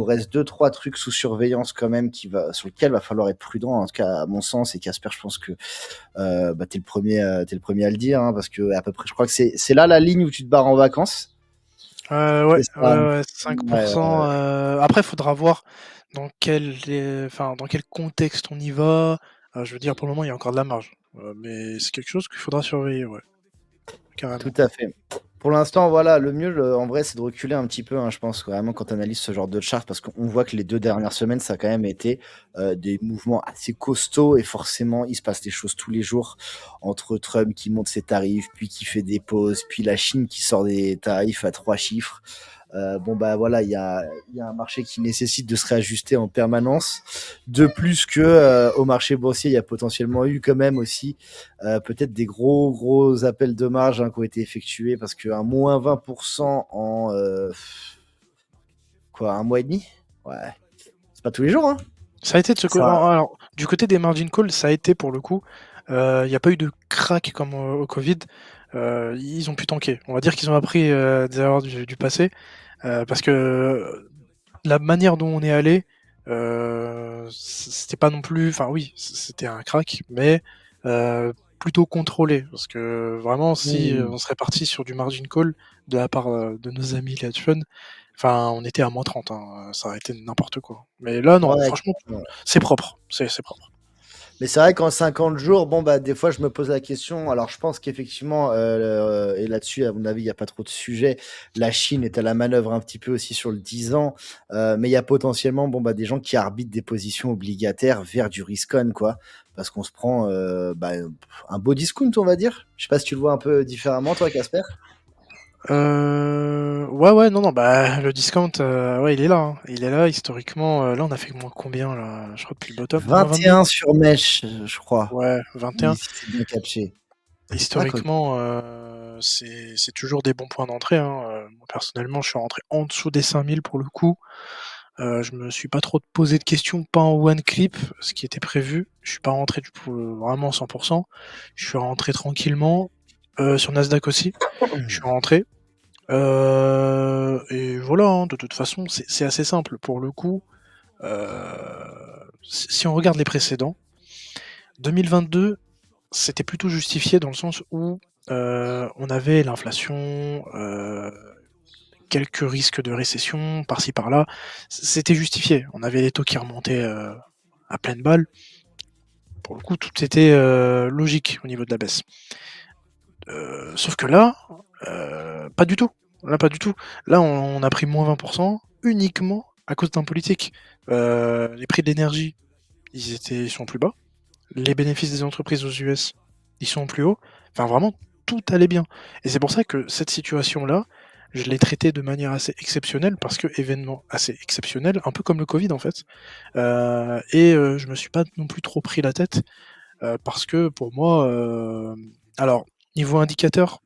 nous reste deux, trois trucs sous surveillance quand même sur lesquels va falloir être prudent. En tout cas, à mon sens, et Casper, je pense que t'es le premier à le dire, hein, parce que à peu près, je crois que c'est là la ligne où tu te barres en vacances. Ouais, C'est ça. ouais, Ouais, 5%. Après, il faudra voir dans quel contexte on y va. Je veux dire, pour le moment, il y a encore de la marge. Mais c'est quelque chose qu'il faudra surveiller, ouais, tout carrément. à fait. Pour l'instant, voilà, le mieux, en vrai, c'est de reculer un petit peu, hein, je pense, vraiment, quand on analyse ce genre de chart, parce qu'on voit que les 2 dernières semaines, ça a quand même été des mouvements assez costauds, et forcément, il se passe des choses tous les jours, entre Trump qui monte ses tarifs, puis qui fait des pauses, puis la Chine qui sort des tarifs à 3 chiffres. Bon, bah voilà, il y a un marché qui nécessite de se réajuster en permanence. De plus que au marché boursier, il y a potentiellement eu quand même aussi peut-être des gros appels de marge, hein, qui ont été effectués, parce qu'un moins 20% en un mois et demi, ouais, c'est pas tous les jours, hein. Ça a été Ça, alors, du côté des margin calls, ça a été pour le coup. Il n'y a pas eu de crack comme au Covid. Ils ont pu tanker. On va dire qu'ils ont appris des erreurs du passé. Parce que la manière dont on est allé, c'était pas non plus. Enfin, oui, c'était un crack, mais plutôt contrôlé. Parce que vraiment, si mmh, on serait parti sur du margin call de la part de nos amis les hedge funds, enfin, on était à -30, hein, ça aurait été n'importe quoi. Mais là, non, ouais, franchement, c'est propre, c'est propre. mais c'est vrai qu'en 50 jours, bon, bah, des fois, je me pose la question. Alors, je pense qu'effectivement, et là-dessus, à mon avis, il n'y a pas trop de sujet. La Chine est à la manœuvre un petit peu aussi sur le 10 ans. Mais il y a potentiellement, bon, bah, des gens qui arbitrent des positions obligataires vers du risk-on, quoi. Parce qu'on se prend bah, un beau discount, on va dire. Je sais pas si tu le vois un peu différemment, toi, Casper. Ouais, ouais, non, non, bah, le discount, ouais, il est là, hein. Il est là historiquement, là, on a fait moins combien là? Je crois depuis le bottom, -22? 21 sur Mesh, je crois. Ouais, 21. Si c'est bien catché. Ah, quoi. Historiquement, c'est toujours des bons points d'entrée, hein, moi personnellement, je suis rentré en dessous des 5 000 pour le coup. Je me suis pas trop posé de questions, pas en one clip, ce qui était prévu. Je suis pas rentré du coup, vraiment 100. Je suis rentré tranquillement, sur Nasdaq aussi, je suis rentré. Et voilà, hein, de toute façon, c'est assez simple. Pour le coup, si on regarde les précédents, 2022, c'était plutôt justifié dans le sens où, on avait l'inflation, quelques risques de récession par-ci par-là. C'était justifié. On avait les taux qui remontaient, à pleine balle. Pour le coup, tout était, logique au niveau de la baisse. Sauf que là, pas du tout. Là, pas du tout. Là, on a pris -20% uniquement à cause d'un politique. Les prix de l'énergie, ils sont plus bas. Les bénéfices des entreprises aux US, ils sont plus hauts. Enfin, vraiment, tout allait bien. Et c'est pour ça que cette situation-là, je l'ai traitée de manière assez exceptionnelle parce que événement assez exceptionnel, un peu comme le Covid en fait. Je me suis pas non plus trop pris la tête, parce que pour moi, alors niveau indicateur,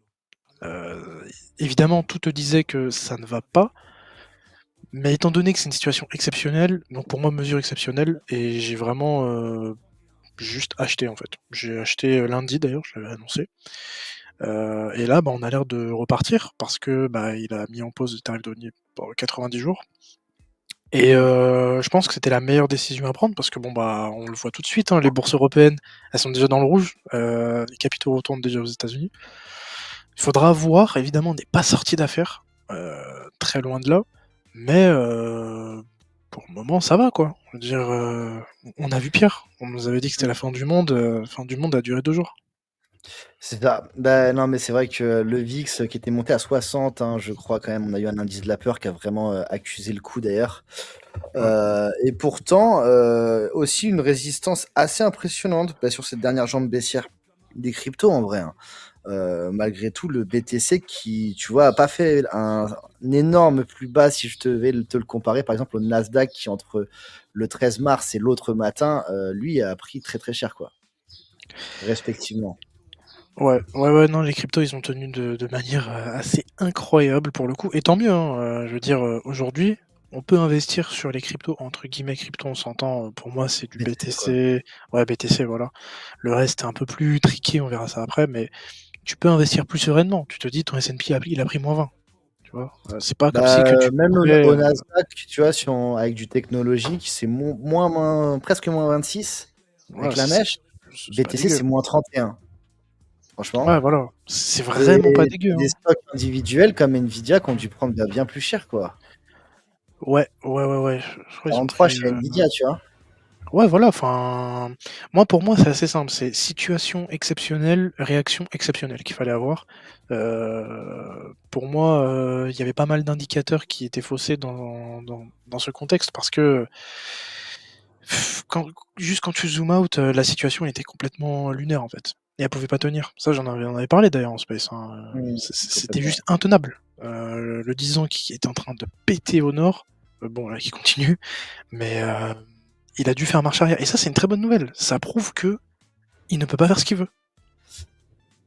évidemment tout te disait que ça ne va pas, mais étant donné que c'est une situation exceptionnelle, donc pour moi mesure exceptionnelle et j'ai vraiment, juste acheté en fait. J'ai acheté, lundi d'ailleurs, je l'avais annoncé, et là, bah, on a l'air de repartir parce que, bah, il a mis en pause le tarif douanier pour 90 jours et je pense que c'était la meilleure décision à prendre parce que bon, bah, on le voit tout de suite, hein, les bourses européennes, elles sont déjà dans le rouge, les capitaux retournent déjà aux États-Unis. Il faudra voir, évidemment, on n'est pas sorti d'affaire, très loin de là, mais pour le moment, ça va, quoi. Je veux dire, on a vu pire. On nous avait dit que c'était la fin du monde a duré 2 jours. C'est ça. Bah, non, mais c'est vrai que le VIX qui était monté à 60, hein, je crois quand même, on a eu un indice de la peur qui a vraiment accusé le coup d'ailleurs. Ouais. Et pourtant, aussi une résistance assez impressionnante, bah, sur cette dernière jambe baissière des cryptos en vrai, hein. Malgré tout, le BTC qui, tu vois, a pas fait un énorme plus bas si je devais te le comparer, par exemple, au Nasdaq qui, entre le 13 mars et l'autre matin, lui a pris très très cher, quoi, respectivement. Ouais, ouais, ouais, non, les cryptos, ils ont tenu de manière, assez incroyable pour le coup et tant mieux, hein, je veux dire, aujourd'hui, on peut investir sur les cryptos, entre guillemets «cryptos», on s'entend, pour moi, c'est du BTC, quoi. BTC, ouais, BTC, voilà. Le reste est un peu plus tricky, on verra ça après, mais tu peux investir plus sereinement. Tu te dis: «Ton S&P il a pris -20», vois. C'est pas comme si Bah, que tu même pourrais. au Nasdaq, tu vois, si avec du technologique, c'est presque moins 26 avec Voilà, la mèche. c'est pas BTC, dégueu. c'est moins 31. Franchement. Ouais, voilà. C'est Et vraiment pas dégueu, des hein. stocks individuels comme Nvidia qui ont Mm. dû prendre bien plus cher, quoi. Ouais, ouais, ouais, ouais. Je crois qu'ils ont 43 pris. chez Nvidia, tu vois. Ouais, voilà. Enfin, moi, pour moi, c'est assez simple. C'est situation exceptionnelle, réaction exceptionnelle qu'il fallait avoir. Pour moi, il y avait pas mal d'indicateurs qui étaient faussés dans ce contexte parce que quand, juste quand tu zoom out, la situation était complètement lunaire en fait. Et elle pouvait pas tenir. Ça, on avait parlé d'ailleurs en Space, hein. Mmh, C'était complètement. juste intenable. Le 10 ans qui est en train de péter au nord, bon là qui continue, mais il a dû faire marche arrière. Et ça, c'est une très bonne nouvelle. Ça prouve que il ne peut pas faire ce qu'il veut.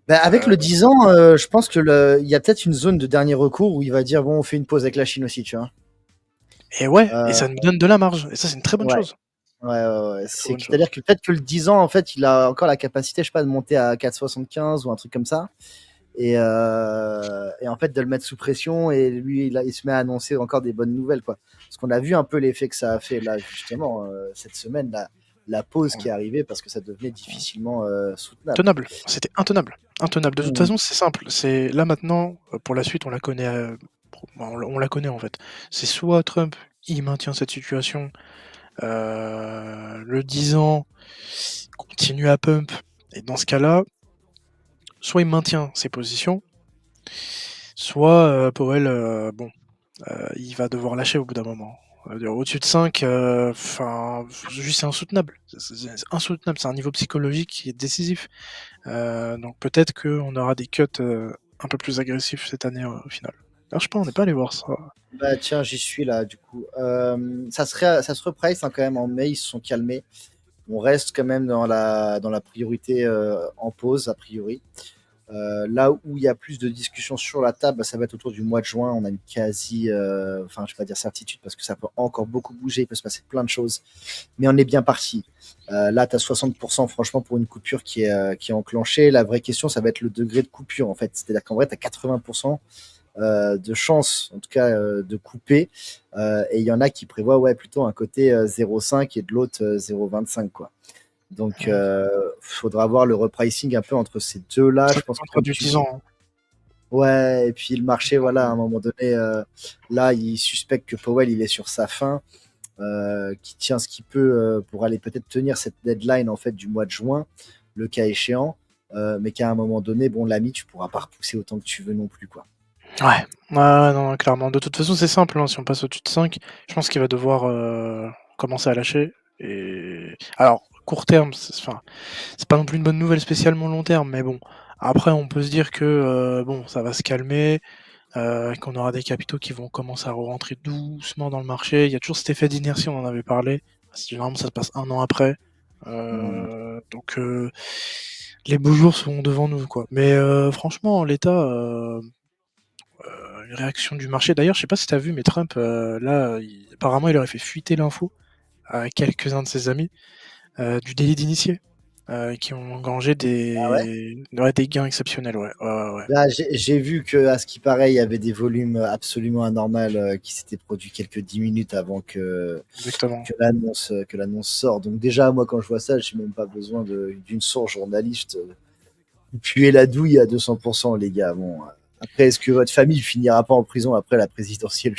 Bah, avec Euh, le 10 ans, je pense que il y a peut-être une zone de dernier recours où il va dire bon, on fait une pause avec la Chine aussi, tu vois. et ouais, et Euh, ça nous donne de la marge. Et ça, c'est une très bonne ouais, chose. ouais. Très très bonne C'est-à-dire chose. que peut-être que le 10 ans, en fait, il a encore la capacité, je sais pas, de monter à 4,75 ou un truc comme ça. Et en fait, de le mettre sous pression et lui, il se met à annoncer encore des bonnes nouvelles, quoi. Parce qu'on a vu un peu l'effet que ça a fait là, justement, cette semaine, la pause qui est arrivée parce que ça devenait difficilement soutenable. Tenable. C'était intenable. Intenable. De toute Mmh. façon, c'est simple. C'est là maintenant, pour la suite, on la connaît. On la connaît en fait. C'est soit Trump, il maintient cette situation, le 10 ans continue à pump, et dans ce cas-là, soit il maintient ses positions, soit Powell, bon, il va devoir lâcher au bout d'un moment. Au-dessus de 5, enfin, juste c'est insoutenable. C'est insoutenable. C'est un niveau psychologique qui est décisif. Donc peut-être qu'on aura des cuts un peu plus agressifs cette année au final. Alors je sais pas, on n'est pas allé voir ça. Bah tiens, j'y suis là, du coup. Ça se reprice hein, quand même en mai, ils se sont calmés. On reste quand même dans la priorité en pause, a priori. Là où il y a plus de discussions sur la table, bah, ça va être autour du mois de juin. On a une quasi, enfin, je vais pas dire certitude parce que ça peut encore beaucoup bouger, il peut se passer plein de choses, mais on est bien parti. Là, tu as 60% franchement pour une coupure qui est enclenchée. La vraie question, ça va être le degré de coupure en fait. C'est-à-dire qu'en vrai, tu as 80% de chances, en tout cas, de couper. Et il y en a qui prévoient ouais, plutôt un côté 0,5 et de l'autre 0,25. Quoi. Donc, Hmm. faudra voir le repricing un peu entre ces deux-là. Ça Je pense que, dépendra comme du tu 10 dis, ans, hein. ouais, et puis le marché, voilà, à un moment donné, là, il suspecte que Powell, il est sur sa fin, qui tient ce qu'il peut pour aller peut-être tenir cette deadline, en fait, du mois de juin, le cas échéant, mais qu'à un moment donné, bon, l'ami, tu pourras pas repousser autant que tu veux non plus, quoi. Ouais. Ouais, non, non, clairement. De toute façon, c'est simple, hein, si on passe au-dessus de 5, je pense qu'il va devoir commencer à lâcher. Et alors, court terme, enfin, c'est pas non plus une bonne nouvelle spécialement long terme, mais bon. Après, on peut se dire que bon, ça va se calmer, qu'on aura des capitaux qui vont commencer à rentrer doucement dans le marché. Il y a toujours cet effet d'inertie, on en avait parlé. Généralement, ça se passe un an après. Mmh. Donc, les beaux jours sont devant nous, quoi. Mais franchement, l'État, une réaction du marché. D'ailleurs, je sais pas si tu as vu, mais Trump, là, apparemment, il aurait fait fuiter l'info à quelques-uns de ses amis du délit d'initié, qui ont engrangé Ah ouais? ouais, des gains exceptionnels. Ouais, ouais, ouais, ouais. Là, j'ai vu que, à ce qui paraît, il y avait des volumes absolument anormaux qui s'étaient produits quelques 10 minutes avant Exactement. que l'annonce sort. Donc déjà, moi, quand je vois ça, je n'ai même pas besoin d'une source journaliste. Vous puez la douille à 200%, les gars. Bon, après, est-ce que votre famille finira pas en prison après la présidentielle?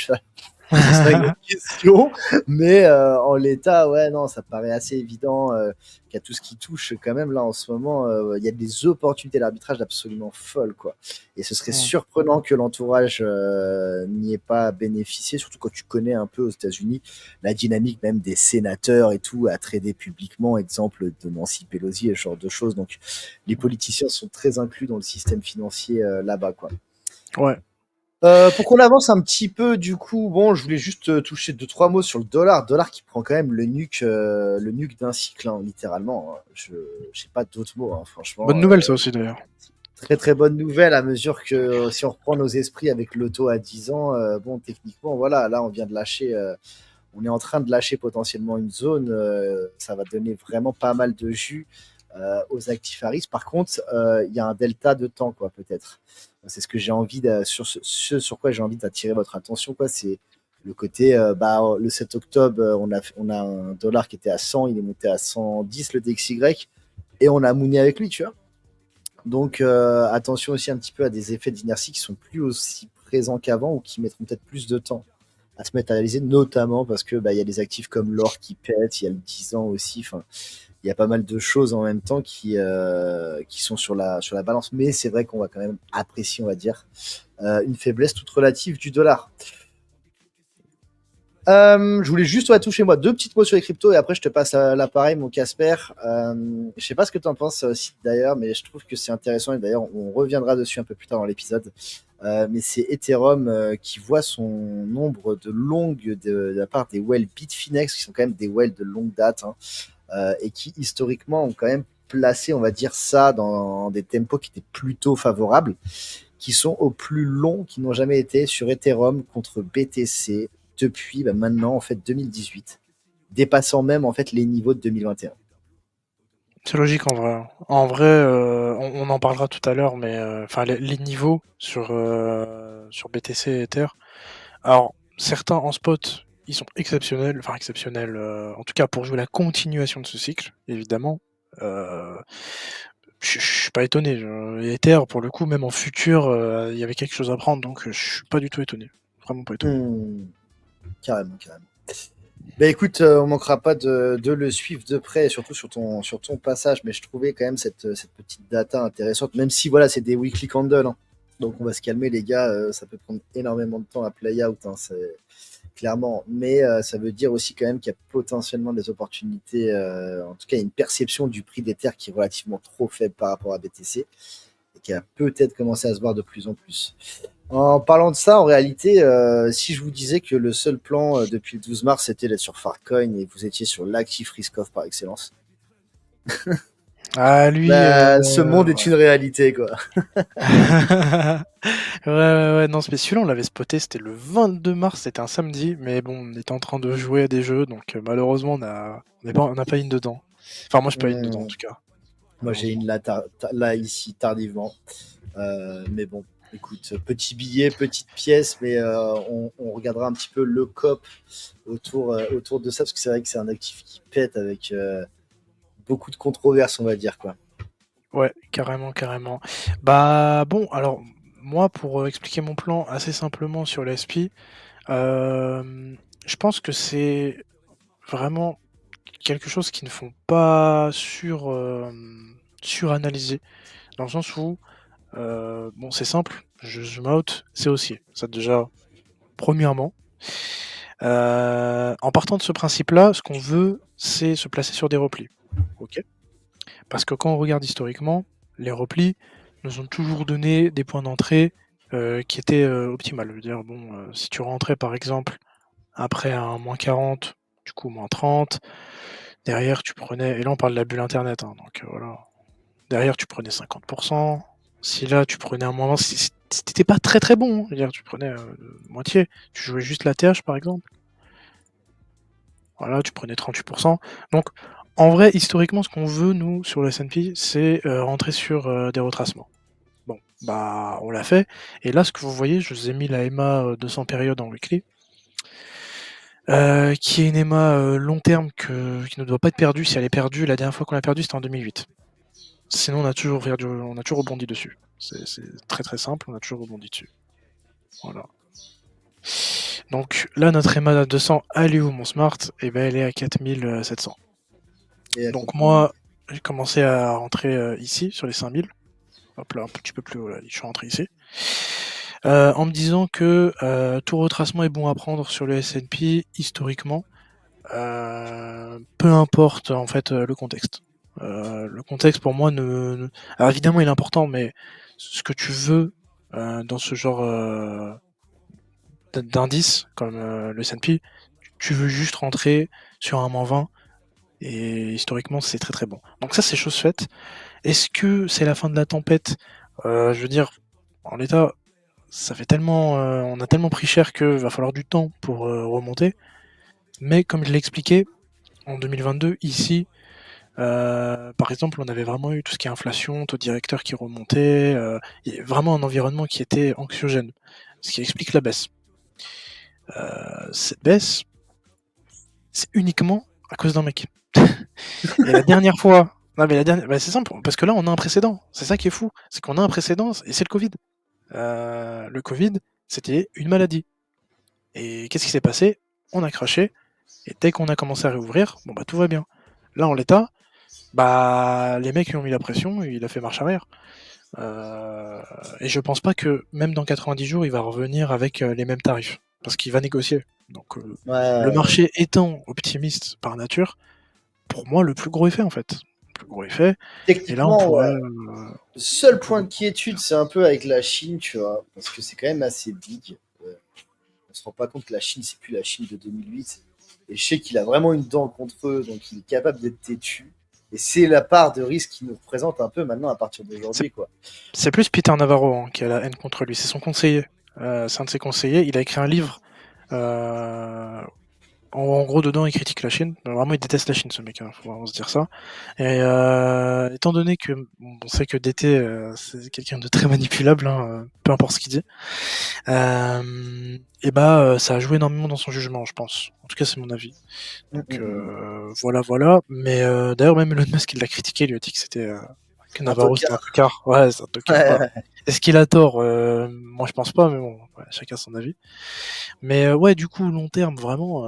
Ce serait une autre question. Mais en l'état, ouais, non, ça paraît assez évident qu'à tout ce qui touche, quand même, là, en ce moment, il y a des opportunités d'arbitrage absolument folles, quoi. Et ce serait Mm. surprenant que l'entourage n'y ait pas bénéficié, surtout quand tu connais un peu aux États-Unis la dynamique même des sénateurs et tout, à trader publiquement, exemple de Nancy Pelosi et ce genre de choses. Donc, les politiciens sont très inclus dans le système financier là-bas, quoi. Ouais. Pour qu'on avance un petit peu, du coup, bon, je voulais juste toucher deux trois mots sur le dollar. Dollar qui prend quand même le nuque d'un cycle, hein, littéralement. Hein. Je n'ai pas d'autres mots, hein, Bonne franchement. nouvelle, ça aussi, d'ailleurs. Très très bonne nouvelle à mesure que si on reprend nos esprits avec le taux à 10 ans, bon, techniquement, voilà, là, on vient de lâcher, on est en train de lâcher potentiellement une zone. Ça va donner vraiment pas mal de jus. aux actifs à risque. Par contre, il y a un delta de temps, quoi, peut-être. C'est ce que j'ai envie sur quoi j'ai envie d'attirer votre attention, quoi. C'est le côté, le 7 octobre, on a un dollar qui était à 100, il est monté à 110, le DXY, et on a mooné avec lui, tu vois. Donc, attention aussi un petit peu à des effets d'inertie qui sont plus aussi présents qu'avant ou qui mettront peut-être plus de temps à se matérialiser, notamment parce que il y a des actifs comme l'or qui pètent, il y a le 10 ans aussi. Enfin, il y a pas mal de choses en même temps qui sont sur la balance. Mais c'est vrai qu'on va quand même apprécier, on va dire, une faiblesse toute relative du dollar. Je voulais juste toucher moi deux petites mots sur les cryptos et après je te passe l'appareil, mon Casper. Je sais pas ce que tu en penses aussi d'ailleurs, mais je trouve que c'est intéressant et d'ailleurs on reviendra dessus un peu plus tard dans l'épisode. Mais c'est Ethereum qui voit son nombre de longues de la part des whales Bitfinex, qui sont quand même des whales de longue date, hein, et qui historiquement ont quand même placé, on va dire ça, dans des tempos qui étaient plutôt favorables, qui sont au plus long qui n'ont jamais été sur Ethereum contre BTC depuis maintenant en fait 2018, dépassant même en fait les niveaux de 2021. C'est logique en vrai. En vrai, on en parlera tout à l'heure, mais enfin les niveaux sur BTC et Ether. Alors certains en spot, ils sont exceptionnels, enfin exceptionnels. En tout cas pour jouer la continuation de ce cycle, évidemment. Je suis pas étonné. Ether, pour le coup, même en futur, il y avait quelque chose à prendre, donc je suis pas du tout étonné. Vraiment pas étonné. Carrément, carrément. Écoute, on manquera pas de le suivre de près, surtout sur ton passage, mais je trouvais quand même cette petite data intéressante, même si voilà, c'est des weekly candles, hein. Donc on va se calmer les gars, ça peut prendre énormément de temps à play out, hein, c'est clairement, mais ça veut dire aussi quand même qu'il y a potentiellement des opportunités, en tout cas une perception du prix d'Ether qui est relativement trop faible par rapport à BTC et qui a peut-être commencé à se voir de plus en plus. En parlant de ça, en réalité, si je vous disais que le seul plan depuis le 12 mars, c'était d'être sur Farcoin et vous étiez sur l'actif risk-off par excellence, Ah lui, ce monde est une réalité, quoi. ouais, non, mais celui-là on l'avait spoté, c'était le 22 mars, c'était un samedi, mais bon, on était en train de jouer à des jeux, donc malheureusement on n'a pas in dedans. Enfin moi je suis pas in dedans en Hmm. tout cas, Moi, j'ai malheureusement. une là ici tardivement. Mais bon, écoute, petit billet, petite pièce, mais on regardera un petit peu le COP autour de ça, parce que c'est vrai que c'est un actif qui pète avec beaucoup de controverses, on va dire, quoi. Ouais, carrément, carrément. Bah bon, alors moi pour expliquer mon plan assez simplement sur le SP, je pense que c'est vraiment quelque chose qu'ils ne font pas suranalyser, dans le sens où, bon, c'est simple, je zoom out, c'est haussier. Ça déjà, premièrement. En partant de ce principe-là, ce qu'on veut, c'est se placer sur des replis. Ok. Parce que quand on regarde historiquement, les replis nous ont toujours donné des points d'entrée qui étaient optimales. Je veux dire, bon, si tu rentrais par exemple après un moins 40, du coup moins 30, derrière tu prenais, et là on parle de la bulle internet, hein, donc voilà, derrière tu prenais 50%, si là tu prenais un moins 20, c'était pas très très bon, hein. Je veux dire, tu prenais moitié, tu jouais juste la TH par exemple, voilà, tu prenais 38%. Donc en vrai, historiquement, ce qu'on veut nous sur le S&P, c'est rentrer sur des retracements. Bon, bah on l'a fait, et là ce que vous voyez, je vous ai mis la EMA 200 périodes en weekly, qui est une EMA long terme qui ne doit pas être perdue. Si elle est perdue, la dernière fois qu'on l'a perdue, c'était en 2008. Sinon, on a toujours rebondi dessus. C'est très très simple, on a toujours rebondi dessus. Voilà. Donc là, notre EMA 200, elle est où mon smart? Et ben, elle est à 4700. Et à Donc 4000. moi, j'ai commencé à rentrer ici, sur les 5000. Hop là, un petit peu plus haut, là, je suis rentré ici. En me disant que tout retracement est bon à prendre sur le S&P historiquement, peu importe en fait le contexte. Le contexte pour moi alors évidemment il est important, mais ce que tu veux dans ce genre d'indice comme le S&P, tu veux juste rentrer sur un moins 20 et historiquement c'est très très bon. Donc ça c'est chose faite. Est-ce que c'est la fin de la tempête? Je veux dire, en l'état, ça fait tellement, on a tellement pris cher qu'il va falloir du temps pour remonter. Mais comme je l'ai expliqué, en 2022, ici, Par exemple, on avait vraiment eu tout ce qui est inflation, taux directeur qui remontait, et vraiment un environnement qui était anxiogène, ce qui explique la baisse. Cette baisse, c'est uniquement à cause d'un mec. Et la dernière fois, non mais la dernière, bah, c'est simple, parce que là on a un précédent. C'est ça qui est fou, c'est qu'on a un précédent et c'est le Covid. Le Covid, c'était une maladie. Et qu'est-ce qui s'est passé? On a craché, et dès qu'on a commencé à réouvrir, bon bah tout va bien. Là en l'état, bah les mecs lui ont mis la pression, et il a fait marche arrière. Et je pense pas que même dans 90 jours, il va revenir avec les mêmes tarifs, parce qu'il va négocier. Donc Ouais, le ouais, ouais. marché étant optimiste par nature, pour moi le plus gros effet en fait. Le plus gros effet, et là on Techniquement, ouais. pourrait, Le seul pour- point de quiétude, c'est un peu avec la Chine, tu vois, parce que c'est quand même assez big. On se rend pas compte que la Chine, c'est plus la Chine de 2008. Et je sais qu'il a vraiment une dent contre eux, donc il est capable d'être têtu. Et c'est la part de risque qu'il nous représente un peu maintenant à partir c'est d'aujourd'hui, quoi. c'est plus Peter Navarro hein, qui a la haine contre lui, c'est son conseiller. C'est un de ses conseillers, il a écrit un livre. En gros, dedans, il critique la Chine. Vraiment, il déteste la Chine, ce mec, hein, faut vraiment se dire ça. Et étant donné que on sait que DT, c'est quelqu'un de très manipulable, hein, peu importe ce qu'il dit, et bah, ça a joué énormément dans son jugement, je pense. En tout cas, c'est mon avis. Mm, Donc mm, mm. voilà, voilà. Mais d'ailleurs, même Elon Musk, il l'a critiqué, il lui a dit que c'était que Un Navarro, c'était un tocard. tocard. Ouais, c'est un tocard. Voilà. Ouais, Est-ce qu'il a tort? Moi, je pense pas, mais bon, ouais, chacun son avis. Mais ouais, du coup, long terme, vraiment,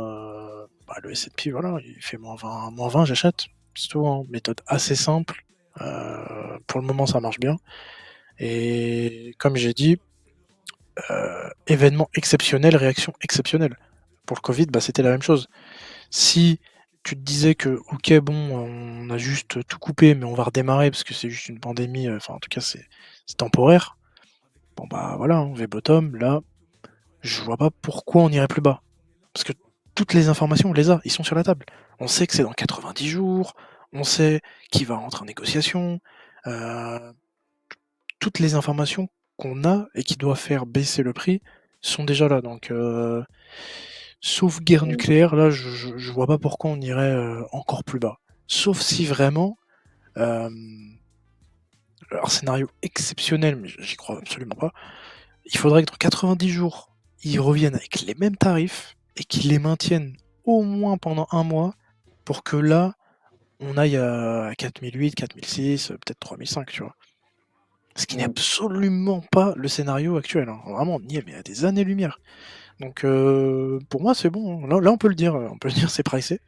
bah, le S&P, voilà, il fait moins 20, j'achète. C'est tout, hein. Méthode assez simple. Pour le moment, ça marche bien. Et comme j'ai dit, événement exceptionnel, réaction exceptionnelle. Pour le Covid, bah, c'était la même chose. Si tu te disais que, ok, bon, on a juste tout coupé, mais on va redémarrer parce que c'est juste une pandémie, enfin, en tout cas, c'est temporaire. Bon, bah voilà, on V-bottom, là, je vois pas pourquoi on irait plus bas. Parce que toutes les informations, on les a, ils sont sur la table. On sait que c'est dans 90 jours, on sait qui va rentrer en négociation, euh, toutes les informations qu'on a et qui doivent faire baisser le prix sont déjà là. Donc, sauf guerre ouais. nucléaire, là, je vois pas pourquoi on irait encore plus bas. Sauf si vraiment, euh, alors scénario exceptionnel, mais j'y crois absolument pas, il faudrait que dans 90 jours, ils reviennent avec les mêmes tarifs et qu'ils les maintiennent au moins pendant un mois pour que là, on aille à 4008, 4006, peut-être 3005, tu vois. Ce qui n'est Mm. absolument pas le scénario actuel, hein. Vraiment, on y est, mais à des années-lumière. Donc pour moi, c'est bon, hein. Là, on peut le dire, c'est pricé.